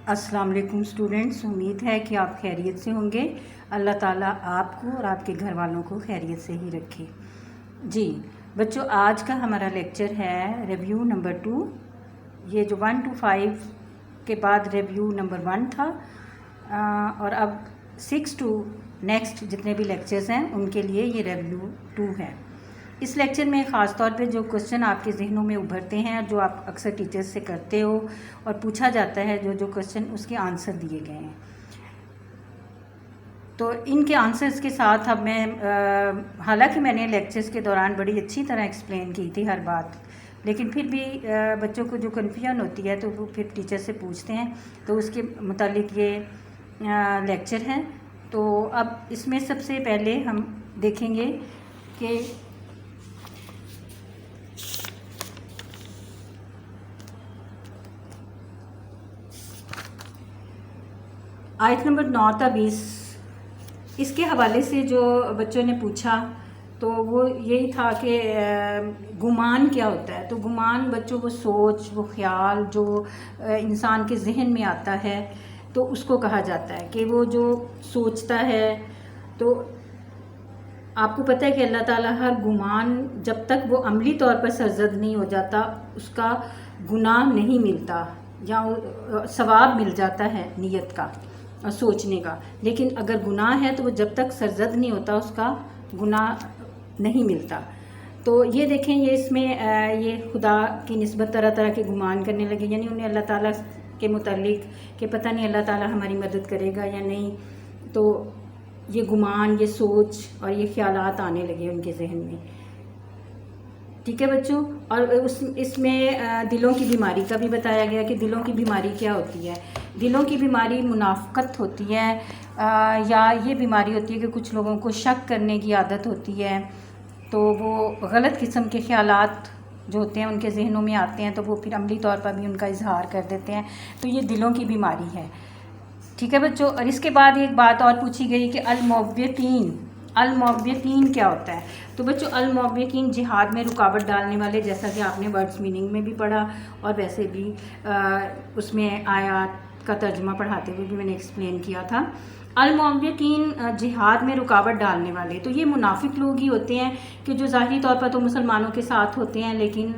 السلام علیکم اسٹوڈنٹس، امید ہے کہ آپ خیریت سے ہوں گے۔ اللہ تعالیٰ آپ کو اور آپ کے گھر والوں کو خیریت سے ہی رکھے۔ جی بچوں، آج کا ہمارا لیکچر ہے ریویو نمبر 2۔ یہ جو 1 to 5 کے بعد ریویو نمبر 1 تھا، اور اب 6 to نیکسٹ جتنے بھی لیکچرز ہیں ان کے لیے یہ ریویو 2 ہے۔ اس لیکچر میں خاص طور پہ جو کوشچن آپ کے ذہنوں میں ابھرتے ہیں، جو آپ اکثر ٹیچرز سے کرتے ہو اور پوچھا جاتا ہے، جو کوشچن اس کے آنسر دیے گئے ہیں، تو ان کے آنسرز کے ساتھ اب میں حالانکہ میں نے لیکچرز کے دوران بڑی اچھی طرح ایکسپلین کی تھی ہر بات، لیکن پھر بھی بچوں کو جو کنفیوژن ہوتی ہے تو وہ پھر ٹیچر سے پوچھتے ہیں، تو اس کے متعلق یہ لیکچر ہے۔ تو اب اس میں سب سے پہلے ہم دیکھیں گے کہ آیت نمبر 9 تا 20 اس کے حوالے سے جو بچوں نے پوچھا تو وہ یہی تھا کہ گمان کیا ہوتا ہے۔ تو گمان بچوں وہ سوچ، وہ خیال جو انسان کے ذہن میں آتا ہے تو اس کو کہا جاتا ہے کہ وہ جو سوچتا ہے۔ تو آپ کو پتہ ہے کہ اللہ تعالیٰ ہر گمان جب تک وہ عملی طور پر سرزد نہیں ہو جاتا اس کا گناہ نہیں ملتا، یا ثواب مل جاتا ہے نیت کا اور سوچنے کا، لیکن اگر گناہ ہے تو وہ جب تک سرزد نہیں ہوتا اس کا گناہ نہیں ملتا۔ تو یہ دیکھیں، یہ اس میں یہ خدا کی نسبت طرح طرح کے گمان کرنے لگے، یعنی انہیں اللہ تعالیٰ کے متعلق کہ پتہ نہیں اللہ تعالیٰ ہماری مدد کرے گا یا نہیں، تو یہ گمان، یہ سوچ اور یہ خیالات آنے لگے ان کے ذہن میں۔ ٹھیک ہے بچوں، اور اس میں دلوں کی بیماری کا بھی بتایا گیا کہ دلوں کی بیماری کیا ہوتی ہے۔ دلوں کی بیماری منافقت ہوتی ہے، یا یہ بیماری ہوتی ہے کہ کچھ لوگوں کو شک کرنے کی عادت ہوتی ہے، تو وہ غلط قسم کے خیالات جو ہوتے ہیں ان کے ذہنوں میں آتے ہیں، تو وہ پھر عملی طور پر بھی ان کا اظہار کر دیتے ہیں، تو یہ دلوں کی بیماری ہے۔ ٹھیک ہے بچوں، اور اس کے بعد ایک بات اور پوچھی گئی کہ الموبقین کیا ہوتا ہے۔ تو بچوں، الموبقین جہاد میں رکاوٹ ڈالنے والے، جیسا کہ آپ نے ورڈز میننگ میں بھی پڑھا اور ویسے بھی اس میں آیات کا ترجمہ پڑھاتے ہوئے بھی میں نے ایکسپلین کیا تھا۔ الموبقین جہاد میں رکاوٹ ڈالنے والے، تو یہ منافق لوگ ہی ہوتے ہیں کہ جو ظاہری طور پر تو مسلمانوں کے ساتھ ہوتے ہیں، لیکن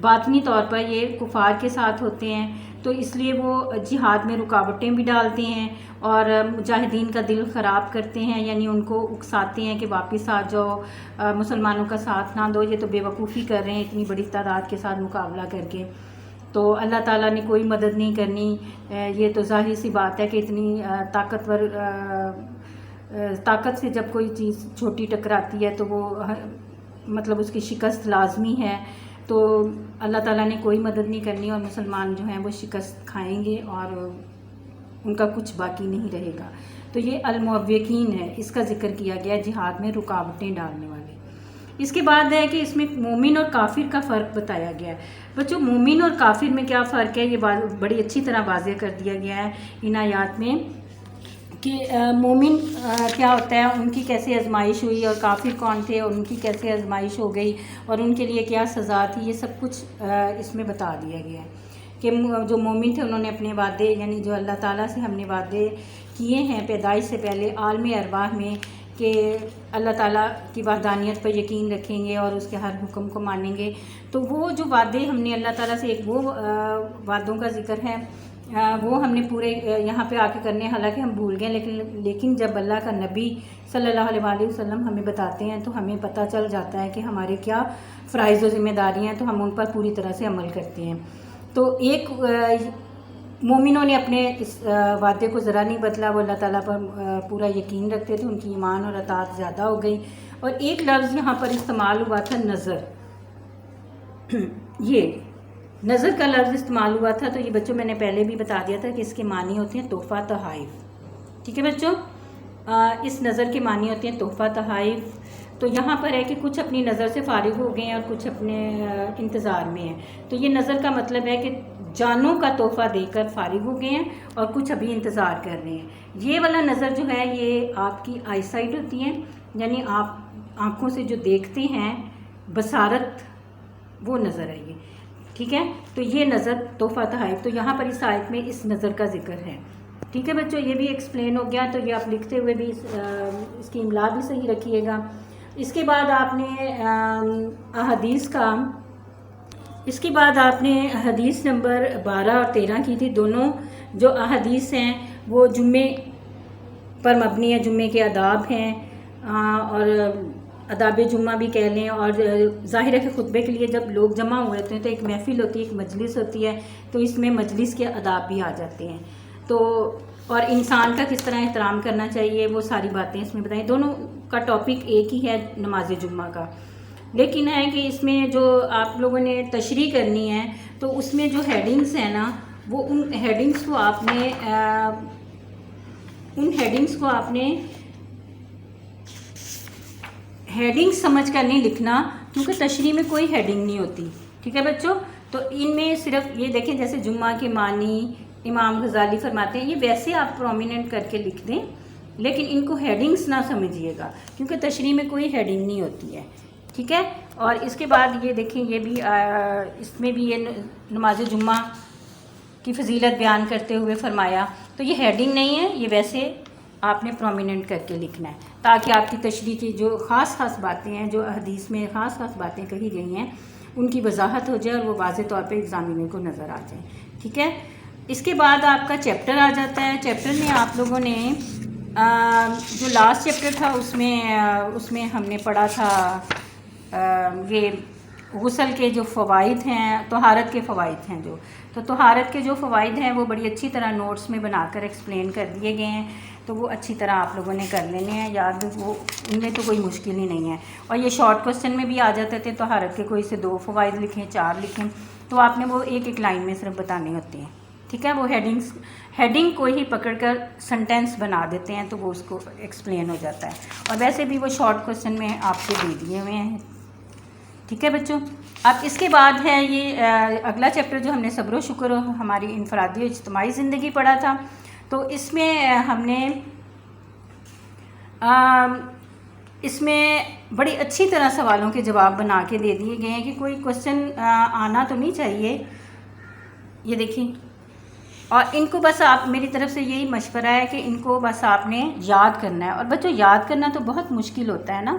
باطنی طور پر یہ کفار کے ساتھ ہوتے ہیں، تو اس لیے وہ جہاد میں رکاوٹیں بھی ڈالتے ہیں اور مجاہدین کا دل خراب کرتے ہیں، یعنی ان کو اکساتے ہیں کہ واپس آ جاؤ، مسلمانوں کا ساتھ نہ دو، یہ تو بے وقوفی کر رہے ہیں اتنی بڑی تعداد کے ساتھ مقابلہ کر کے، تو اللہ تعالیٰ نے کوئی مدد نہیں کرنی۔ یہ تو ظاہر سی بات ہے کہ اتنی طاقت سے جب کوئی چیز چھوٹی ٹکراتی ہے تو وہ مطلب اس کی شکست لازمی ہے، تو اللہ تعالیٰ نے کوئی مدد نہیں کرنی اور مسلمان جو ہیں وہ شکست کھائیں گے اور ان کا کچھ باقی نہیں رہے گا۔ تو یہ الموبقین ہے، اس کا ذکر کیا گیا جہاد میں رکاوٹیں ڈالنے والے۔ اس کے بعد ہے کہ اس میں مومن اور کافر کا فرق بتایا گیا ہے۔ بچوں، مومن اور کافر میں کیا فرق ہے، یہ بڑی اچھی طرح واضح کر دیا گیا ہے ان آیات میں کہ مومن کیا ہوتا ہے، ان کی کیسے آزمائش ہوئی، اور کافر کون تھے اور ان کی کیسے آزمائش ہو گئی اور ان کے لیے کیا سزا تھی، یہ سب کچھ اس میں بتا دیا گیا ہے کہ جو مومن تھے انہوں نے اپنے وعدے، یعنی جو اللہ تعالیٰ سے ہم نے وعدے کیے ہیں پیدائش سے پہلے عالم ارواح میں کہ اللہ تعالیٰ کی وحدانیت پر یقین رکھیں گے اور اس کے ہر حکم کو مانیں گے، تو وہ جو وعدے ہم نے اللہ تعالیٰ سے، ایک وہ وعدوں کا ذکر ہے، وہ ہم نے پورے یہاں پہ آ کے کرنے، حالانکہ ہم بھول گئے، لیکن جب اللہ کا نبی صلی اللہ علیہ وسلم ہمیں بتاتے ہیں تو ہمیں پتہ چل جاتا ہے کہ ہمارے کیا فرائض و ذمہ داریاں ہیں، تو ہم ان پر پوری طرح سے عمل کرتے ہیں۔ تو ایک مومنوں نے اپنے اس وعدے کو ذرا نہیں بدلا، وہ اللہ تعالیٰ پر پورا یقین رکھتے تھے، ان کی ایمان اور اطاعت زیادہ ہو گئی۔ اور ایک لفظ یہاں پر استعمال ہوا تھا، نظر، یہ نظر کا لفظ استعمال ہوا تھا، تو یہ بچوں میں نے پہلے بھی بتا دیا تھا کہ اس کے معنی ہوتے ہیں تحفہ تحائف۔ ٹھیک ہے بچوں، اس نظر کے معنی ہوتے ہیں تحفہ تحائف۔ تو یہاں پر ہے کہ کچھ اپنی نظر سے فارغ ہو گئے ہیں اور کچھ اپنے انتظار میں ہیں، تو یہ نظر کا مطلب ہے کہ جانوں کا تحفہ دے کر فارغ ہو گئے ہیں اور کچھ ابھی انتظار کر رہے ہیں۔ یہ والا نظر جو ہے یہ آپ کی آئی سائٹ ہوتی ہے، یعنی آپ آنکھوں سے جو دیکھتے ہیں، بصارت، وہ نظر ہے یہ۔ ٹھیک ہے، تو یہ نظر تحفہ تحائف، تو یہاں پر اس آیت میں اس نظر کا ذکر ہے. ٹھیک ہے بچوں، یہ بھی ایکسپلین ہو گیا. تو یہ آپ لکھتے ہوئے بھی اس کی املا بھی صحیح رکھیے گا. اس کے بعد آپ نے حدیث نمبر 12 اور 13 کی تھی. دونوں جو احادیث ہیں وہ جمعے پر مبنی ہے، جمعے کے آداب ہیں، اور آداب جمعہ بھی کہہ لیں. اور ظاہر ہے کہ خطبے کے لیے جب لوگ جمع ہوئے ہوتے ہیں تو ایک محفل ہوتی ہے، ایک مجلس ہوتی ہے، تو اس میں مجلس کے آداب بھی آ جاتے ہیں. تو اور انسان کا کس طرح احترام کرنا چاہیے وہ ساری باتیں اس میں بتائیں. دونوں کا ٹاپک ایک ہی ہے نماز جمعہ کا، لیکن ہے کہ اس میں جو آپ لوگوں نے تشریح کرنی ہے تو اس میں جو ہیڈنگز ہیں نا، وہ ان ہیڈنگز کو آپ نے ہیڈنگ سمجھ کر نہیں لکھنا، کیونکہ تشریح میں کوئی ہیڈنگ نہیں ہوتی. ٹھیک ہے بچوں، تو ان میں صرف یہ دیکھیں جیسے جمعہ کے معنی امام غزالی فرماتے ہیں، یہ ویسے آپ پرومیننٹ کر کے لکھ دیں، لیکن ان کو ہیڈنگز نہ سمجھیے گا کیونکہ تشریح میں کوئی ہیڈنگ نہیں ہوتی ہے. ٹھیک ہے، اور اس کے بعد یہ دیکھیں، یہ بھی اس میں بھی یہ نماز جمعہ کی فضیلت بیان کرتے ہوئے فرمایا. تو یہ ہیڈنگ نہیں ہے، یہ ویسے آپ نے پرومیننٹ کر کے لکھنا ہے تاکہ آپ کی تشریح کی جو خاص باتیں ہیں، جو حدیث میں خاص باتیں کہی گئی ہیں، ان کی وضاحت ہو جائے اور وہ واضح طور پہ ایگزامینر کو نظر آ جائیں. ٹھیک ہے، اس کے بعد آپ کا چیپٹر آ جاتا ہے. چیپٹر میں آپ لوگوں نے جو لاسٹ چیپٹر تھا اس میں ہم نے پڑھا تھا یہ غسل کے جو فوائد ہیں، طہارت کے فوائد ہیں. تو طہارت کے جو فوائد ہیں وہ بڑی اچھی طرح نوٹس میں بنا کر ایکسپلین کر دیے گئے ہیں، تو وہ اچھی طرح آپ لوگوں نے کر لینے ہیں یاد. وہ ان میں تو کوئی مشکل ہی نہیں ہے. اور یہ شارٹ کوسچن میں بھی آ جاتے تھے، طہارت کے کوئی سے 2 فوائد لکھیں، 4 لکھیں، تو آپ نے وہ ایک لائن میں صرف بتانے ہوتے ہیں. ٹھیک ہے، وہ ہیڈنگ کو ہی پکڑ کر سنٹینس بنا دیتے ہیں تو وہ اس کو ایکسپلین ہو جاتا ہے. اور ویسے بھی وہ شارٹ کوسچن میں آپ کو دے دیے ہوئے ہیں. ٹھیک ہے بچوں، اب اس کے بعد ہے یہ اگلا چیپٹر جو ہم نے صبر و شکر ہماری انفرادی و اجتماعی زندگی پڑھا تھا. تو اس میں ہم نے اس میں بڑی اچھی طرح سوالوں کے جواب بنا کے دے دیے گئے ہیں کہ کوئی کوشچن آنا تو نہیں چاہیے. یہ دیکھیں، اور ان کو بس آپ، میری طرف سے یہی مشورہ ہے کہ ان کو بس آپ نے یاد کرنا ہے. اور بچوں یاد کرنا تو بہت مشکل ہوتا ہے نا،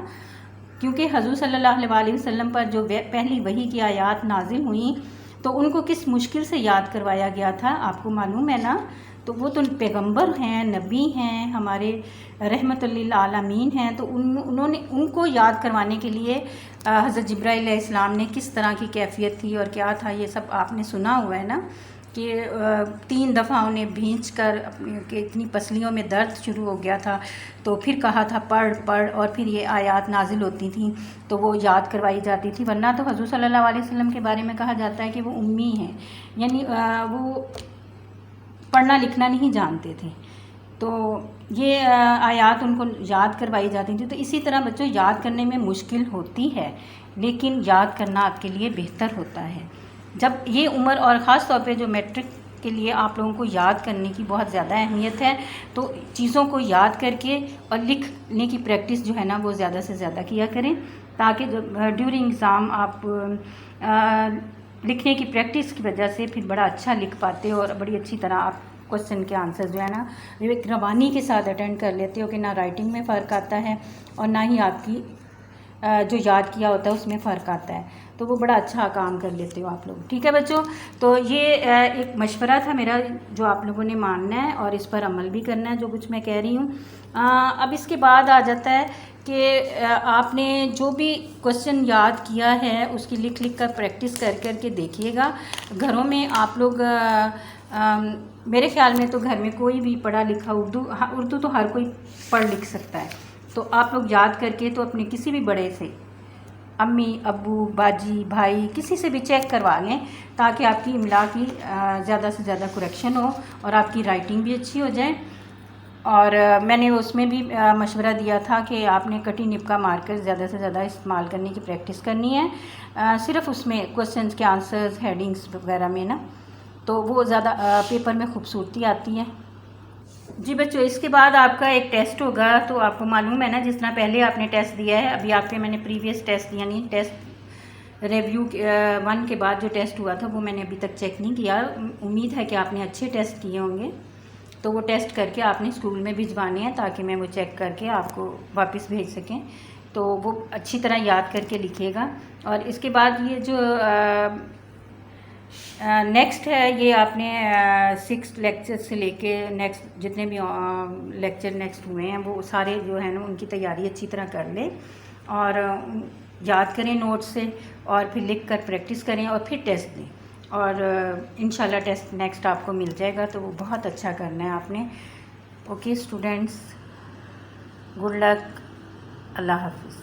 کیونکہ حضور صلی اللہ علیہ وسلم پر جو پہلی وحی کی آیات نازل ہوئیں تو ان کو کس مشکل سے یاد کروایا گیا تھا، آپ کو معلوم ہے نا. تو وہ تو پیغمبر ہیں، نبی ہیں، ہمارے رحمت للعالمین ہیں. تو انہوں نے ان کو یاد کروانے کے لیے حضرت جبرائیل علیہ السلام نے کس طرح کی کیفیت تھی اور کیا تھا، یہ سب آپ نے سنا ہوا ہے نا، کہ 3 دفعہ انہیں بھینچ کر کہ اتنی پسلیوں میں درد شروع ہو گیا تھا، تو پھر کہا تھا پڑھ، اور پھر یہ آیات نازل ہوتی تھیں تو وہ یاد کروائی جاتی تھی. ورنہ تو حضور صلی اللہ علیہ وسلم کے بارے میں کہا جاتا ہے کہ وہ امی ہیں، یعنی وہ پڑھنا لکھنا نہیں جانتے تھے. تو یہ آیات ان کو یاد کروائی جاتی تھیں. تو اسی طرح بچوں یاد کرنے میں مشکل ہوتی ہے، لیکن یاد کرنا آپ کے لیے بہتر ہوتا ہے. جب یہ عمر، اور خاص طور پہ جو میٹرک کے لیے آپ لوگوں کو یاد کرنے کی بہت زیادہ اہمیت ہے، تو چیزوں کو یاد کر کے اور لکھنے کی پریکٹس جو ہے نا وہ زیادہ سے زیادہ کیا کریں، تاکہ جب ڈیورنگ ایگزام آپ لکھنے کی پریکٹس کی وجہ سے پھر بڑا اچھا لکھ پاتے ہو اور بڑی اچھی طرح آپ کوشچن کے آنسر جو ہے نا ایک روانی کے ساتھ اٹینڈ کر لیتے ہو، کہ نہ رائٹنگ میں فرق آتا ہے اور نہ ہی آپ کی جو یاد کیا ہوتا ہے اس میں فرق آتا ہے. تو وہ بڑا اچھا کام کر لیتے ہو آپ لوگ. ٹھیک ہے بچوں، تو یہ ایک مشورہ تھا میرا جو آپ لوگوں نے ماننا ہے اور اس پر عمل بھی کرنا ہے جو کچھ میں کہہ رہی ہوں. اب اس کے بعد آ جاتا ہے کہ آپ نے جو بھی کوشچن یاد کیا ہے اس کی لکھ کر پریکٹس کر کے دیکھیے گا گھروں میں. آپ لوگ میرے خیال میں تو گھر میں کوئی بھی پڑھا لکھا اردو تو ہر کوئی پڑھ لکھ سکتا ہے. تو آپ لوگ یاد کر کے تو اپنے کسی بھی بڑے سے، امی، ابو، باجی، بھائی، کسی سے بھی چیک کروا لیں تاکہ آپ کی املا کی زیادہ سے زیادہ کریکشن ہو اور آپ کی رائٹنگ بھی اچھی ہو جائے. اور میں نے اس میں بھی مشورہ دیا تھا کہ آپ نے کٹی نپکا مارکر زیادہ سے زیادہ استعمال کرنے کی پریکٹس کرنی ہے، صرف اس میں کوشچنس کے آنسرز، ہیڈنگس وغیرہ میں نا، تو وہ زیادہ پیپر میں خوبصورتی آتی ہے. جی بچوں، اس کے بعد آپ کا ایک ٹیسٹ ہوگا. تو آپ کو معلوم ہے نا، جس طرح پہلے آپ نے ٹیسٹ دیا ہے، ابھی آپ کے میں نے پریویس ٹیسٹ یعنی ٹیسٹ ریویو 1 کے بعد جو ٹیسٹ ہوا تھا وہ میں نے ابھی تک چیک نہیں کیا. امید ہے کہ آپ نے اچھے ٹیسٹ کیے ہوں گے، تو وہ ٹیسٹ کر کے آپ نے اسکول میں بھجوانے ہیں تاکہ میں وہ چیک کر کے آپ کو واپس بھیج سکیں. تو وہ اچھی طرح یاد کر کے لکھیے گا. اور اس کے بعد یہ جو نیکسٹ ہے، یہ آپ نے 6 لیکچر سے لے کے نیکسٹ جتنے بھی لیکچر نیکسٹ ہوئے ہیں وہ سارے جو ہیں نا ان کی تیاری اچھی طرح کر لیں اور یاد کریں نوٹ سے، اور پھر لکھ کر پریکٹس کریں اور پھر ٹیسٹ دیں. اور انشاءاللہ ٹیسٹ نیکسٹ آپ کو مل جائے گا، تو وہ بہت اچھا کرنا ہے آپ نے. Okay students, good luck. اللہ حافظ.